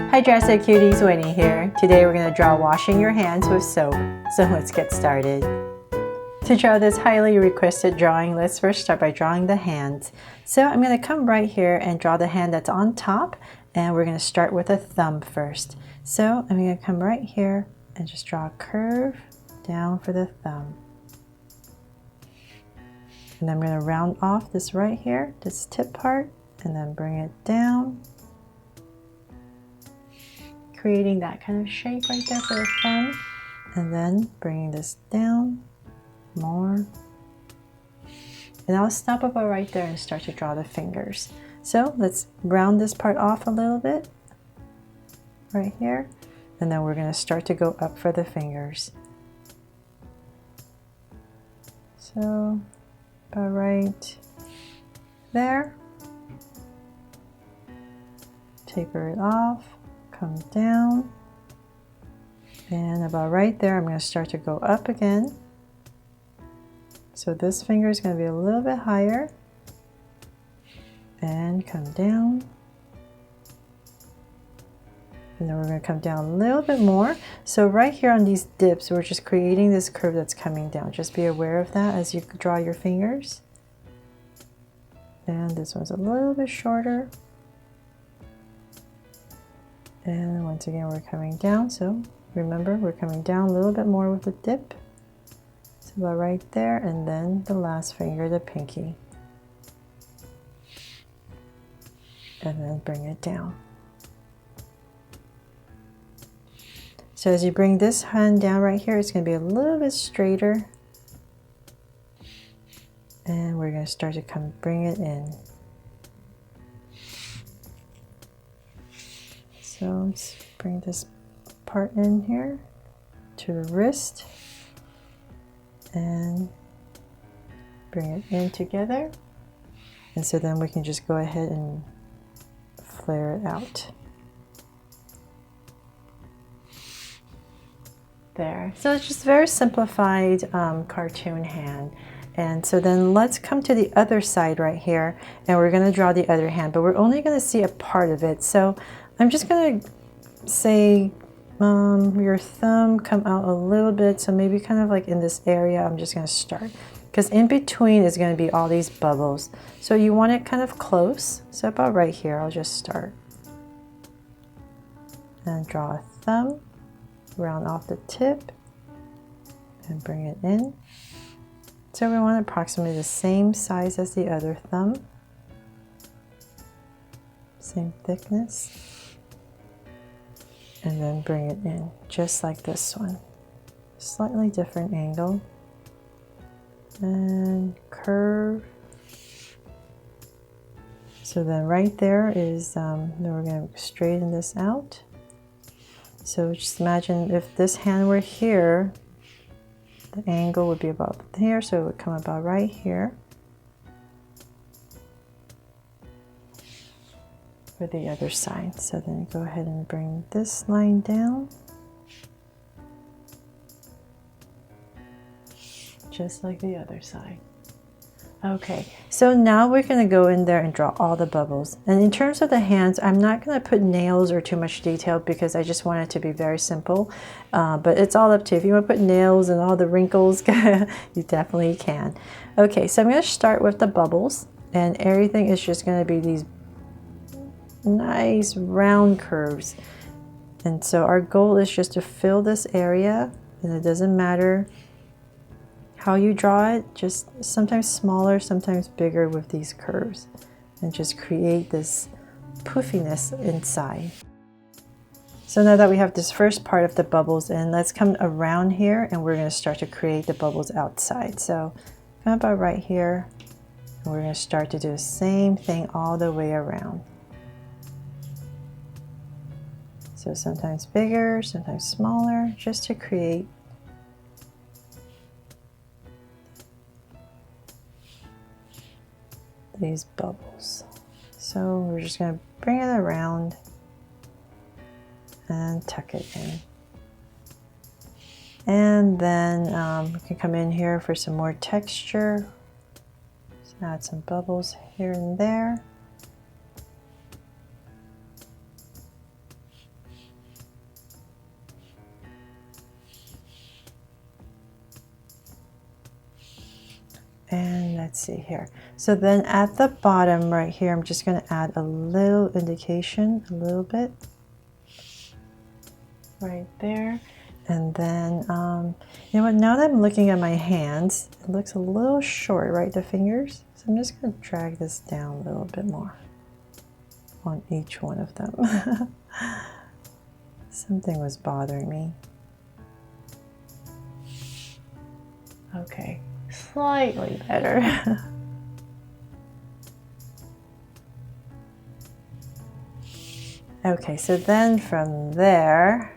Hi Dress-Up Cuties, Winnie here. Today we're going to draw washing your hands with soap. So let's get started. To draw this highly requested drawing, let's first start by drawing the hands. So I'm going to come right here and draw the hand that's on top, and we're going to start with a thumb first. So I'm going to come right here and just draw a curve down for the thumb. And I'm going to round off this right here, this tip part, and then bring it down, creating that kind of shape right there for the thumb, and then bringing this down more. And I'll stop about right there and start to draw the fingers. So let's round this part off a little bit right here, and then we're going to start to go up for the fingers. So about right there. Taper it off, come down, and about right there I'm going to start to go up again. So this finger is going to be a little bit higher, and come down, and then we're going to come down a little bit more. So right here on these dips, we're just creating this curve that's coming down. Just be aware of that as you draw your fingers. And this one's a little bit shorter. And once again, we're coming down. So remember, we're coming down a little bit more with the dip. So about right there, and then the last finger, the pinky. And then bring it down. So as you bring this hand down right here, it's going to be a little bit straighter. And we're going to start to bring it in. So let's bring this part in here to the wrist and bring it in together. And so then we can just go ahead and flare it out. There. So it's just very simplified cartoon hand. And so then let's come to the other side right here, and we're going to draw the other hand, but we're only going to see a part of it. So I'm just going to say your thumb come out a little bit, so maybe kind of like in this area. I'm just going to start, because in between is going to be all these bubbles. So you want it kind of close. So about right here, I'll just start. And draw a thumb, round off the tip, and bring it in. So we want approximately the same size as the other thumb. Same thickness. And then bring it in, just like this one. Slightly different angle. And curve. So then right there is, then we're going to straighten this out. So just imagine if this hand were here, the angle would be about here, so it would come about right here. For the other side. So then go ahead and bring this line down. Just like the other side. Okay, so now we're going to go in there and draw all the bubbles. And in terms of the hands, I'm not going to put nails or too much detail because I just want it to be very simple. But it's all up to you. If you want to put nails and all the wrinkles, you definitely can. Okay, so I'm going to start with the bubbles, and everything is just going to be these nice round curves. And so our goal is just to fill this area, and it doesn't matter how you draw it, just sometimes smaller, sometimes bigger with these curves, and just create this poofiness inside. So now that we have this first part of the bubbles in, let's come around here, and we're going to start to create the bubbles outside. So come about right here, and we're going to start to do the same thing all the way around. So sometimes bigger, sometimes smaller, just to create these bubbles. So we're just going to bring it around and tuck it in. And then we can come in here for some more texture. Just add some bubbles here and there. And let's see here. So then at the bottom right here, I'm just going to add a little indication, a little bit right there. And then, you know what, now that I'm looking at my hands, it looks a little short, right, the fingers? So I'm just going to drag this down a little bit more on each one of them. Something was bothering me. Okay, slightly better. Okay, so then from there,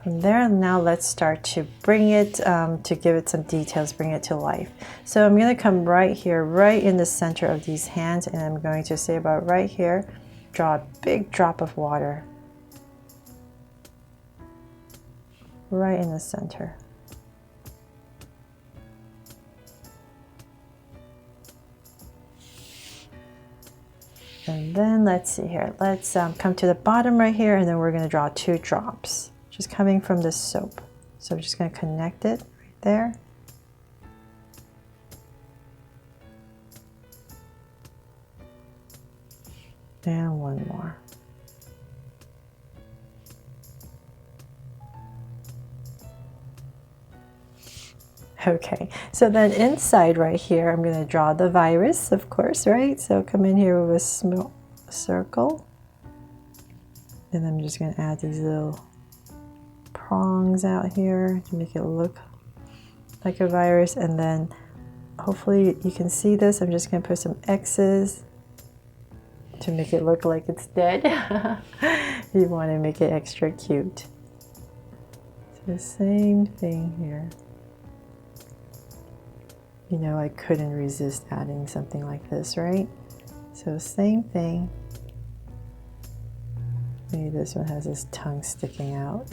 now let's start to bring it, to give it some details, bring it to life. So I'm going to come right here, right in the center of these hands, and I'm going to say about right here, draw a big drop of water. Right in the center. And then let's see here, let's come to the bottom right here, and then we're going to draw 2 drops. Just coming from the soap. So I'm just going to connect it right there. And one more. Okay, so then inside right here, I'm going to draw the virus, of course, right? So come in here with a small circle. And I'm just going to add these little prongs out here to make it look like a virus. And then hopefully you can see this. I'm just going to put some X's to make it look like it's dead. You want to make it extra cute. So the same thing here. You know, I couldn't resist adding something like this, right? So same thing. Maybe this one has his tongue sticking out.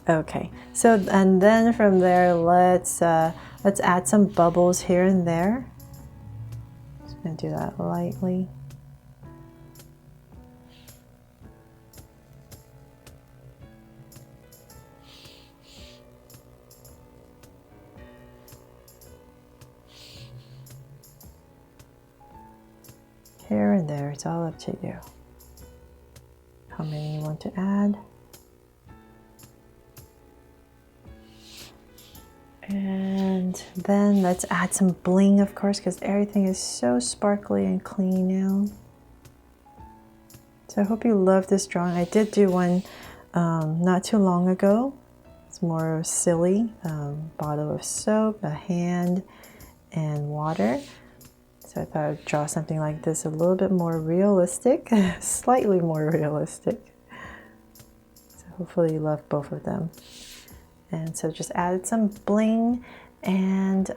Okay, so and then from there, let's add some bubbles here and there. Just gonna do that lightly. Here and there, it's all up to you. How many you want to add. And then let's add some bling, of course, because everything is so sparkly and clean now. So I hope you love this drawing. I did do one not too long ago. It's more silly, bottle of soap, a hand, and water. So I thought I'd draw something like this, a little bit more realistic, slightly more realistic. So hopefully you love both of them. And so just added some bling and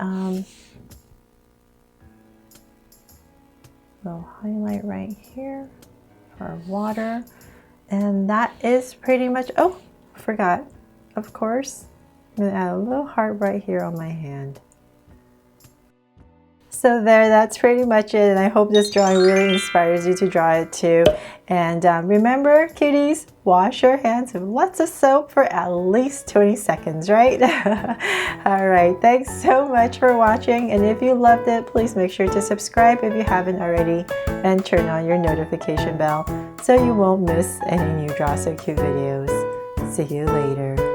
little highlight right here for water. And that is pretty much, oh, forgot, of course, I'm gonna add a little heart right here on my hand. So there, that's pretty much it, and I hope this drawing really inspires you to draw it too. And remember, cuties, wash your hands with lots of soap for at least 20 seconds, right? All right, thanks so much for watching, and if you loved it, please make sure to subscribe if you haven't already, and turn on your notification bell so you won't miss any new Draw So Cute videos. See you later.